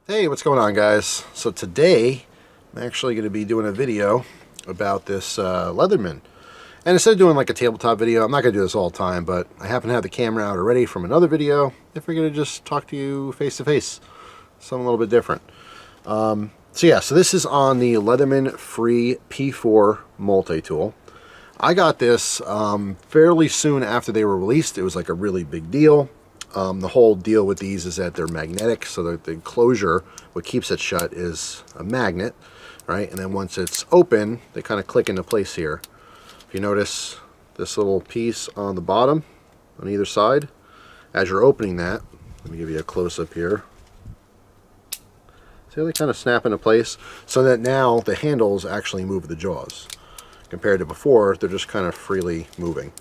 Hey, what's going on, guys? So today I'm actually going to be doing a video about this Leatherman. And instead of doing like a tabletop video, I'm not going to do this all the time, but I happen to have the camera out already from another video. If we're going to just talk to you face to face, something a little bit different. So this is on the Leatherman Free P4 Multitool. I got this fairly soon after they were released. It was like a really big deal. The whole deal with these is that they're magnetic, so that the enclosure, what keeps it shut, is a magnet, right? And then once it's open, they kind of click into place here. If you notice this little piece on the bottom, on either side, as you're opening that, let me give you a close-up here. See how they kind of snap into place? So that now the handles actually move the jaws. Compared to before, they're just kind of freely moving.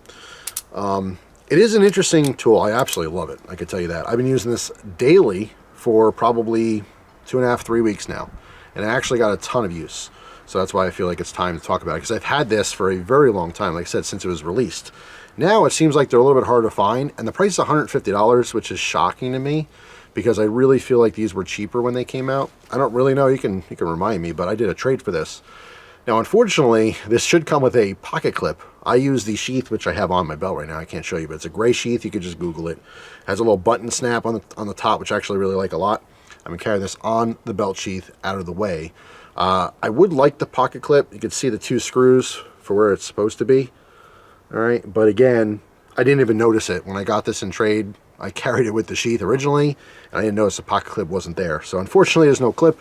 It is an interesting tool. I absolutely love it. I can tell you that. I've been using this daily for probably 2.5, 3 weeks now. And I actually got a ton of use. So that's why I feel like it's time to talk about it. Because I've had this for a very long time, like I said, since it was released. Now it seems like they're a little bit harder to find. And the price is $150, which is shocking to me. Because I really feel like these were cheaper when they came out. I don't really know. You can remind me, but I did a trade for this. Now, unfortunately, this should come with a pocket clip. I use the sheath, which I have on my belt right now. I can't show you, but it's a gray sheath. You could just Google it. It has a little button snap on the top, which I actually really like a lot. I'm going to carry this on the belt sheath out of the way. I would like the pocket clip. You can see the 2 screws for where it's supposed to be. All right, but again, I didn't even notice it. When I got this in trade, I carried it with the sheath originally, and I didn't notice the pocket clip wasn't there. So unfortunately, there's no clip.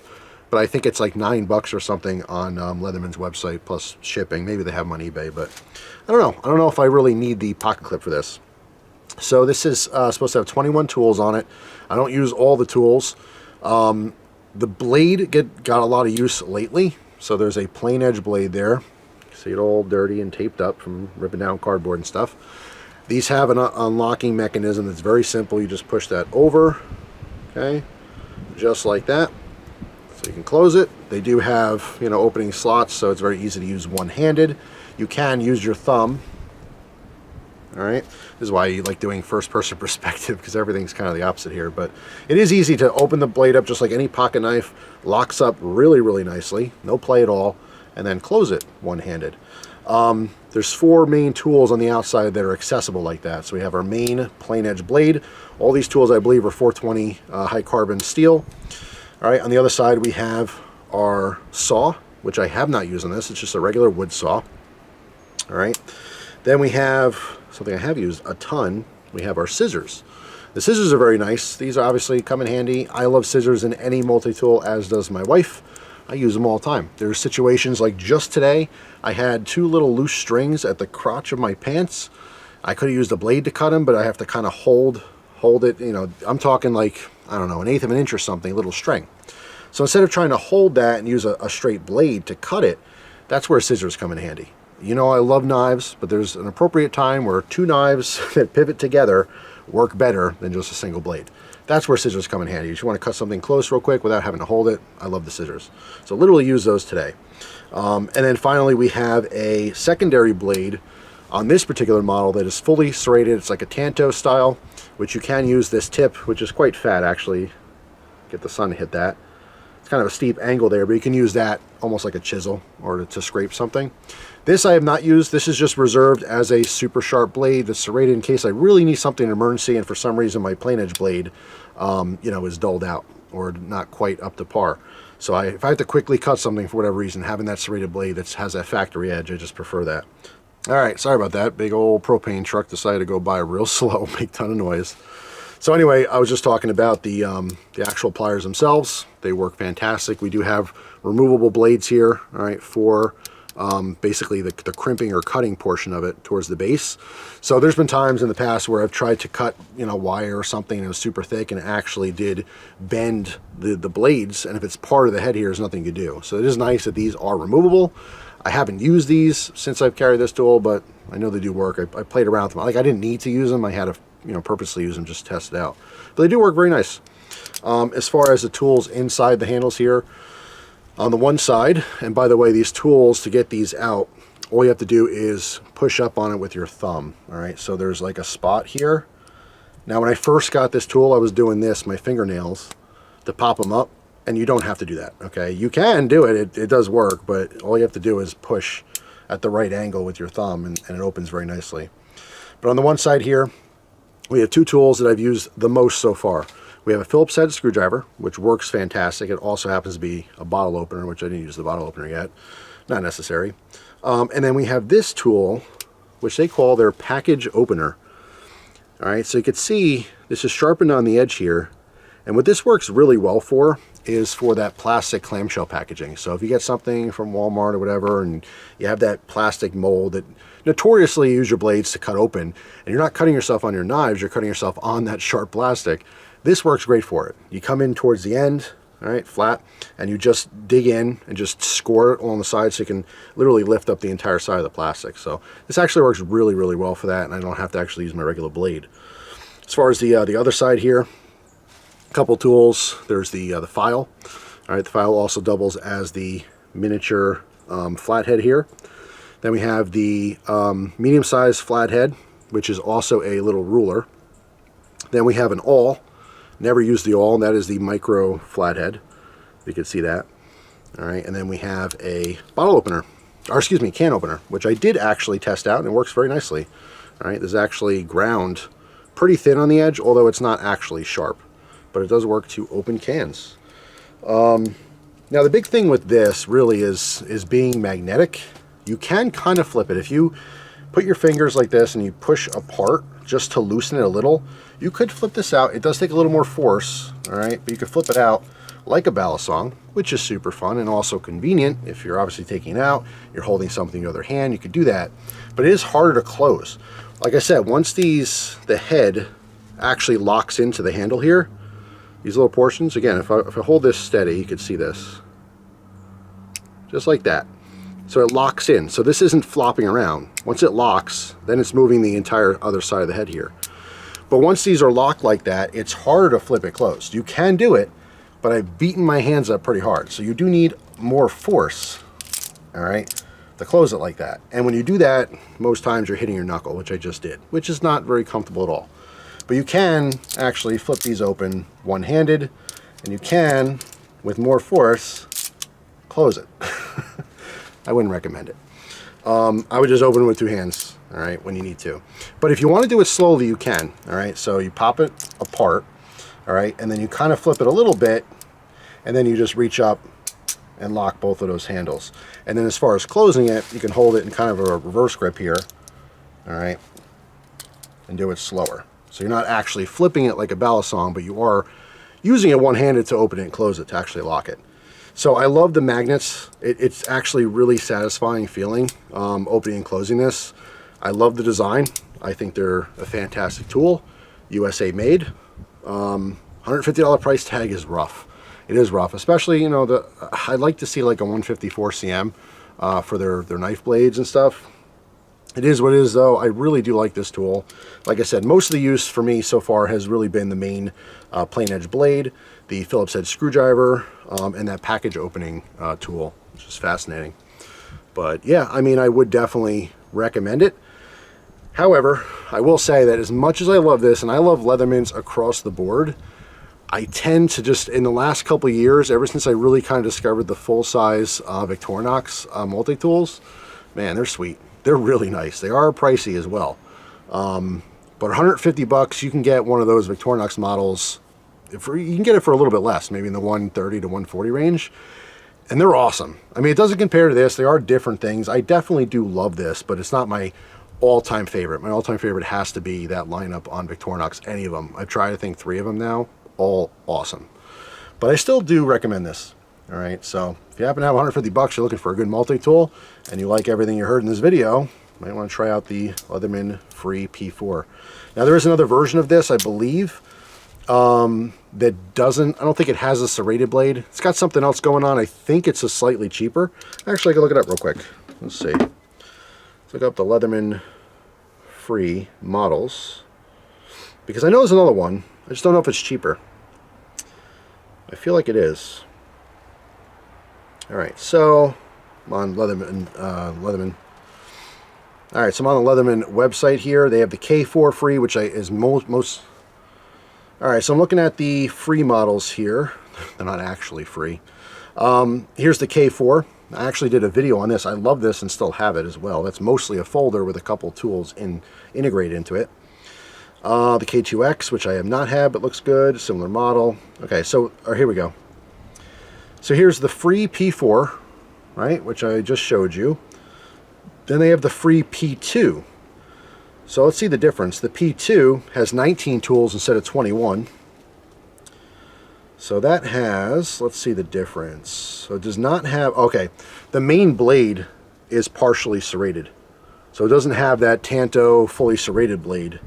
But I think it's like $9 or something on Leatherman's website plus shipping. Maybe they have them on eBay, but I don't know. I don't know if I really need the pocket clip for this. So this is supposed to have 21 tools on it. I don't use all the tools. The blade got a lot of use lately. So there's a plain edge blade there. See it all dirty and taped up from ripping down cardboard and stuff. These have an unlocking mechanism that's very simple. You just push that over, okay, just like that. So you can close it. They do have, opening slots, so it's very easy to use one-handed. You can use your thumb. All right. This is why you like doing first-person perspective, because everything's kind of the opposite here. But it is easy to open the blade up just like any pocket knife. Locks up really, really nicely. No play at all. And then close it one-handed. There's 4 main tools on the outside that are accessible like that. So we have our main plain edge blade. All these tools, I believe, are 420 high carbon steel. All right, on the other side we have our saw, which I have not used on this. It's just a regular wood saw. All right, then we have something I have used a ton. We have our scissors. The scissors are very nice. These obviously come in handy. I love scissors in any multi-tool, as does my wife. I use them all the time. There's situations like just today, I had 2 little loose strings at the crotch of my pants. I could have used a blade to cut them, but I have to kind of hold it. I'm talking like, I don't know, 1/8 of an inch or something, little string. So instead of trying to hold that and use a straight blade to cut it, that's where scissors come in handy. I love knives, but there's an appropriate time where 2 knives that pivot together work better than just a single blade. That's where scissors come in handy. If you want to cut something close real quick without having to hold it, I love the scissors. So literally use those today. And then finally we have a secondary blade on this particular model that is fully serrated. It's like a Tanto style, which you can use this tip, which is quite fat actually. Get the sun to hit that. It's kind of a steep angle there, but you can use that almost like a chisel or to scrape something. This I have not used. This is just reserved as a super sharp blade that's serrated in case I really need something in emergency and for some reason my plain edge blade is dulled out or not quite up to par. So if I have to quickly cut something for whatever reason, having that serrated blade that has that factory edge, I just prefer that. All right, sorry about that. Big old propane truck decided to go by real slow, make a ton of noise. So anyway, I was just talking about the actual pliers themselves. They work fantastic. We do have removable blades here, all right, for basically the crimping or cutting portion of it towards the base. So there's been times in the past where I've tried to cut, wire or something and it was super thick and it actually did bend the blades. And if it's part of the head here, there's nothing you can do. So it is nice that these are removable. I haven't used these since I've carried this tool, but I know they do work. I played around with them. Like I didn't need to use them. I had to purposely use them, just test it out. But they do work very nice. As far as the tools inside the handles here, on the one side, and by the way, these tools, to get these out, all you have to do is push up on it with your thumb. All right, so there's like a spot here. Now when I first got this tool, I was doing this, my fingernails, to pop them up, And you don't have to do that, okay? You can do it, it does work, but all you have to do is push at the right angle with your thumb, and it opens very nicely. But on the one side here, we have two tools that I've used the most so far. We have a Phillips head screwdriver, which works fantastic. It also happens to be a bottle opener, which I didn't use the bottle opener yet. Not necessary. And then we have this tool, which they call their package opener. All right, so you can see this is sharpened on the edge here. And what this works really well for is for that plastic clamshell packaging. So if you get something from Walmart or whatever, and you have that plastic mold that notoriously use your blades to cut open, and you're not cutting yourself on your knives, you're cutting yourself on that sharp plastic, this works great for it. You come in towards the end, all right, flat, and you just dig in and just score it along the side so you can literally lift up the entire side of the plastic. So this actually works really, really well for that, and I don't have to actually use my regular blade. As far as the other side here, couple tools. There's the file. All right, the file also doubles as the miniature flathead here. Then we have the medium-sized flathead, which is also a little ruler. Then we have an awl. Never used the awl, and that is the micro flathead. You can see that. All right, and then we have a bottle opener, or excuse me, can opener, which I did actually test out, and it works very nicely. All right, there's actually ground pretty thin on the edge, although it's not actually sharp, but it does work to open cans. Now the big thing with this really is being magnetic. You can kind of flip it. If you put your fingers like this and you push apart just to loosen it a little, you could flip this out. It does take a little more force, all right, but you could flip it out like a balisong, which is super fun and also convenient. If you're obviously taking it out, you're holding something in the other hand, you could do that, but it is harder to close. Like I said, once the head actually locks into the handle here, these little portions, again, if I hold this steady, you can see this. Just like that. So it locks in. So this isn't flopping around. Once it locks, then it's moving the entire other side of the head here. But once these are locked like that, it's harder to flip it closed. You can do it, but I've beaten my hands up pretty hard. So you do need more force, all right, to close it like that. And when you do that, most times you're hitting your knuckle, which I just did, which is not very comfortable at all. But you can actually flip these open one-handed, and you can, with more force, close it. I wouldn't recommend it. I would just open it with two hands, all right, when you need to. But if you want to do it slowly, you can, all right? So you pop it apart, all right, and then you kind of flip it a little bit, and then you just reach up and lock both of those handles. And then as far as closing it, you can hold it in kind of a reverse grip here, all right, and do it slower. So you're not actually flipping it like a balisong, but you are using it one-handed to open it and close it to actually lock it. So I love the magnets. It's actually really satisfying feeling opening and closing this. I love the design. I think they're a fantastic tool. USA made. $150 price tag is rough. It is rough, especially, you know, I'd like to see like a 154 cm for their knife blades and stuff. It is what it is, though. I really do like this tool. Like I said, most of the use for me so far has really been the main plain edge blade, the Phillips head screwdriver, and that package opening tool, which is fascinating. But yeah, I mean, I would definitely recommend it. However, I will say that as much as I love this, and I love Leathermans across the board, I tend to just, in the last couple of years, ever since I really kind of discovered the full-size Victorinox Multitools, man, they're sweet. They're really nice. They are pricey as well. But 150 bucks, you can get one of those Victorinox models. You can get it for a little bit less, maybe in the 130 to 140 range. And they're awesome. I mean, it doesn't compare to this. They are different things. I definitely do love this, but it's not my all-time favorite. My all-time favorite has to be that lineup on Victorinox, any of them. I've tried, I think, 3 of them now. All awesome. But I still do recommend this. All right, so if you happen to have 150 bucks, you're looking for a good multi-tool, and you like everything you heard in this video, you might want to try out the Leatherman Free P4. Now, there is another version of this, I believe, that doesn't, I don't think it has a serrated blade. It's got something else going on. I think it's a slightly cheaper. Actually, I can look it up real quick. Let's see. Let's look up the Leatherman Free models, because I know there's another one. I just don't know if it's cheaper. I feel like it is. All right, so I'm on Leatherman. All right, so I'm on the Leatherman website here. They have the K4 free, which is most. All right, so I'm looking at the free models here. They're not actually free. Here's the K4. I actually did a video on this. I love this and still have it as well. That's mostly a folder with a couple tools integrated into it. The K2X, which I have not had but looks good, similar model. Okay, so here we go. So here's the Free P4, right, which I just showed you. Then they have the Free P2. So let's see the difference. The P2 has 19 tools instead of 21. So that has, let's see the difference. So it does not have, okay, the main blade is partially serrated. So it doesn't have that Tanto fully serrated blade.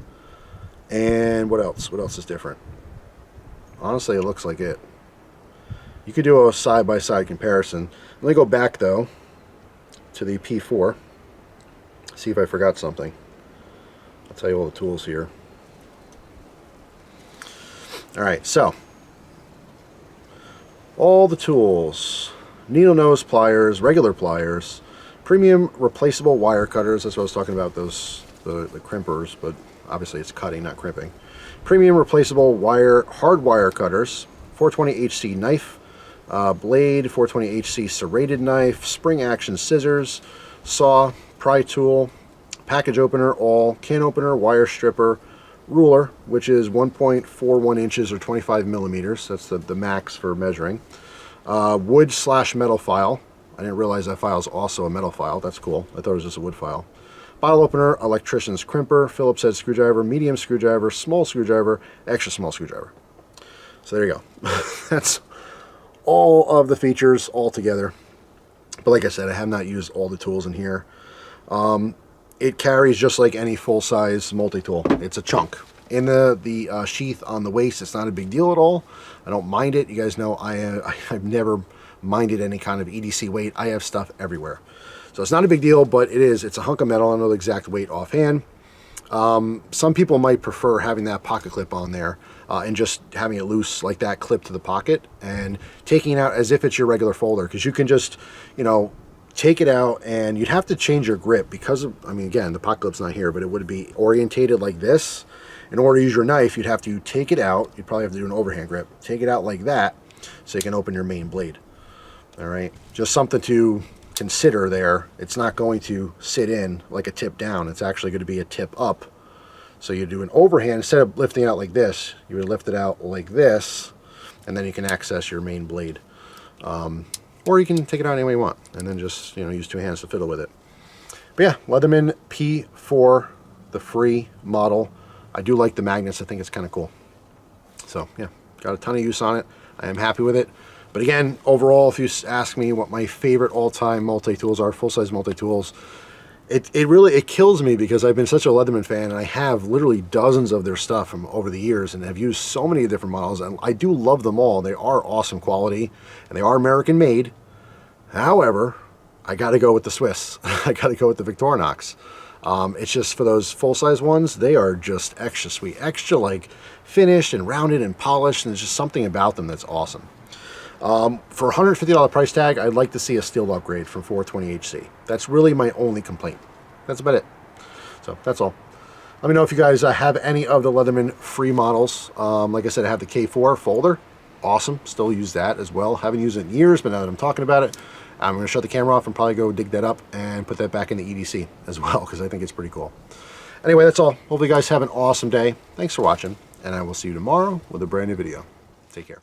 And what else? What else is different? Honestly, it looks like it. You could do a side-by-side comparison. Let me go back, though, to the P4. See if I forgot something. I'll tell you all the tools here. Alright, so all the tools. Needle nose pliers, regular pliers, premium replaceable wire cutters. That's what I was talking about, those the crimpers, but obviously it's cutting, not crimping. Premium replaceable wire, hard wire cutters, 420HC knife, blade, 420HC serrated knife, spring action scissors, saw, pry tool, package opener, awl, can opener, wire stripper, ruler, which is 1.41 inches or 25 millimeters. That's the max for measuring. Wood/metal file. I didn't realize that file is also a metal file. That's cool. I thought it was just a wood file. Bottle opener, electrician's crimper, Phillips head screwdriver, medium screwdriver, small screwdriver, extra small screwdriver. So there you go. That's all of the features all together. But like I said, I have not used all the tools in here. It carries just like any full-size multi-tool. It's a chunk. In the sheath on the waist, it's not a big deal at all. I don't mind it. You guys know I've never minded any kind of EDC weight. I have stuff everywhere. So it's not a big deal, but it is. It's a hunk of metal. I don't know the exact weight offhand. Some people might prefer having that pocket clip on there and just having it loose like that, clipped to the pocket, and taking it out as if it's your regular folder, because you can just, you know, take it out, and you'd have to change your grip because of, I mean, again, the pocket clip's not here, but it would be orientated like this. In order to use your knife, you'd have to take it out. You'd probably have to do an overhand grip. Take it out like that so you can open your main blade. All right, just something to consider there. It's not going to sit in like a tip down. It's actually going to be a tip up. So you do an overhand. Instead of lifting it out like this, you would lift it out like this, and then you can access your main blade. Or you can take it out any way you want, and then just, you know, use two hands to fiddle with it. But yeah, Leatherman P4, the free model. I do like the magnets. I think it's kind of cool. So yeah, got a ton of use on it. I am happy with it. But again, overall, if you ask me what my favorite all-time multi-tools are, full-size multi-tools, it kills me because I've been such a Leatherman fan, and I have literally dozens of their stuff from over the years, and have used so many different models, and I do love them all. They are awesome quality, and they are American made. However, I got to go with the Swiss. I got to go with the Victorinox. It's just for those full-size ones, they are just extra sweet, extra like finished and rounded and polished, and there's just something about them that's awesome. For $150 price tag, I'd like to see a steel upgrade from 420HC. That's really my only complaint. That's about it. So that's all. Let me know if you guys have any of the Leatherman free models. Like I said, I have the K4 folder. Awesome. Still use that as well. Haven't used it in years, but now that I'm talking about it, I'm going to shut the camera off and probably go dig that up and put that back in the EDC as well, because I think it's pretty cool. Anyway, that's all. Hopefully you guys have an awesome day. Thanks for watching, and I will see you tomorrow with a brand new video. Take care.